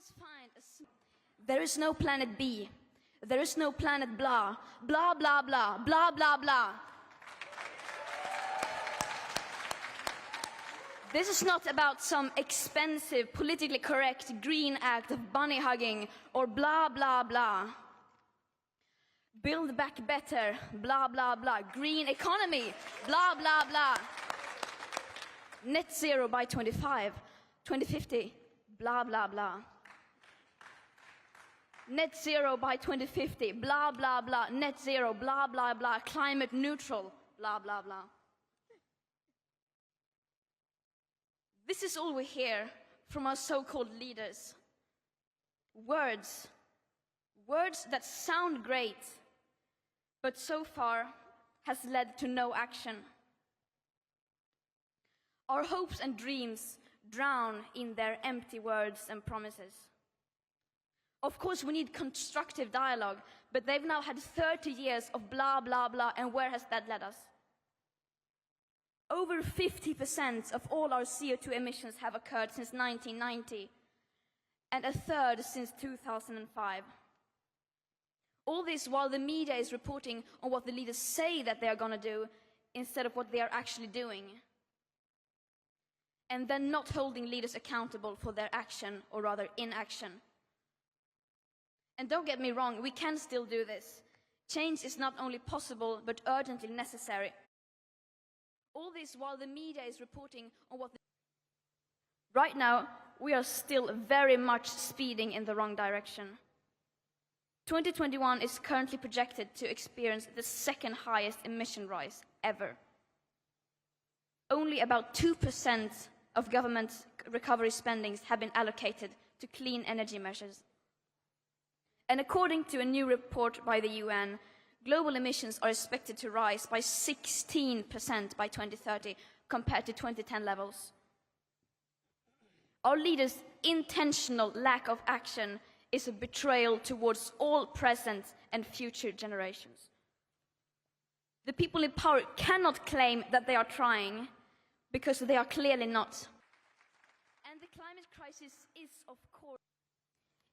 must find there is no planet B. There is no planet blah, blah, blah, blah, blah, blah, blah. This is not about some expensive, politically correct green act of bunny hugging or blah, blah, blah. Build back better, blah, blah, blah. Green economy, blah, blah, blah. Net zero by 2050, blah, blah, blah. Net zero by 2050, blah, blah, blah. Net zero, blah, blah, blah. Climate neutral, blah, blah, blah. This is all we hear from our so-called leaders. Words. Words that sound great, but so far has led to no action. Our hopes and dreams drown in their empty words and promises. Of course, we need constructive dialogue, but they've now had 30 years of blah, blah, blah, and where has that led us? Over 50% of all our CO2 emissions have occurred since 1990, and a third since 2005. All this while the media is reporting on what the leaders say that they are going to do instead of what they are actually doing. And then not holding leaders accountable for their action, or rather inaction. And don't get me wrong, we can still do this. Change is not only possible, but urgently necessary. All this while the media is reporting on what... Right now, we are still very much speeding in the wrong direction. 2021 is currently projected to experience the second highest emission rise ever. Only about 2% of government recovery spendings have been allocated to clean energy measures. And according to a new report by the UN, global emissions are expected to rise by 16% by 2030 compared to 2010 levels. Our leaders' intentional lack of action is a betrayal towards all present and future generations. The people in power cannot claim that they are trying, because they are clearly not. And the climate crisis is, of course...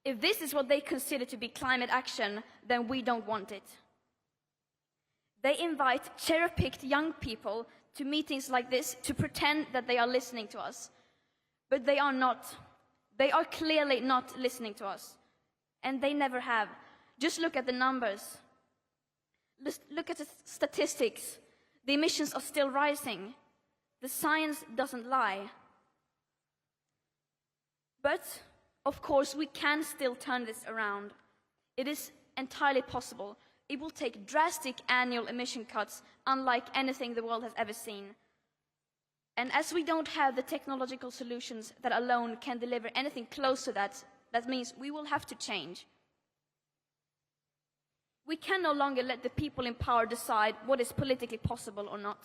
If this is what they consider to be climate action, then we don't want it. They invite cherry-picked young people to meetings like this to pretend that they are listening to us. But they are not. They are clearly not listening to us. And they never have. Just look at the numbers. Look at the statistics. The emissions are still rising. The science doesn't lie. But, of course, we can still turn this around. It is entirely possible. It will take drastic annual emission cuts, unlike anything the world has ever seen. And as we don't have the technological solutions that alone can deliver anything close to that, that means we will have to change. We can no longer let the people in power decide what is politically possible or not.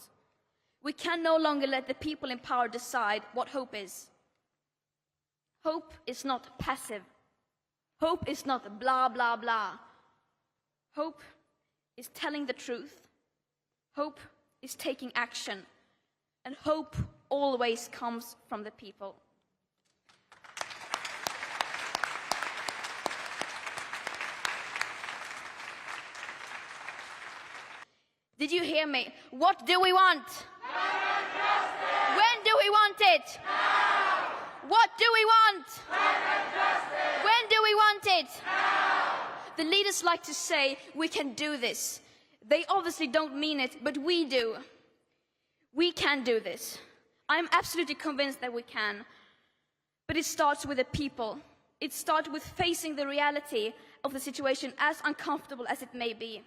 We can no longer let the people in power decide what hope is. Hope is not passive. Hope is not blah, blah, blah. Hope is telling the truth. Hope is taking action. And hope always comes from the people. Did you hear me? What do we want? When do we want it? Now. What do we want? When do we want it? Now. The leaders like to say, we can do this. They obviously don't mean it, but we do. We can do this. I'm absolutely convinced that we can. But it starts with the people. It starts with facing the reality of the situation, as uncomfortable as it may be.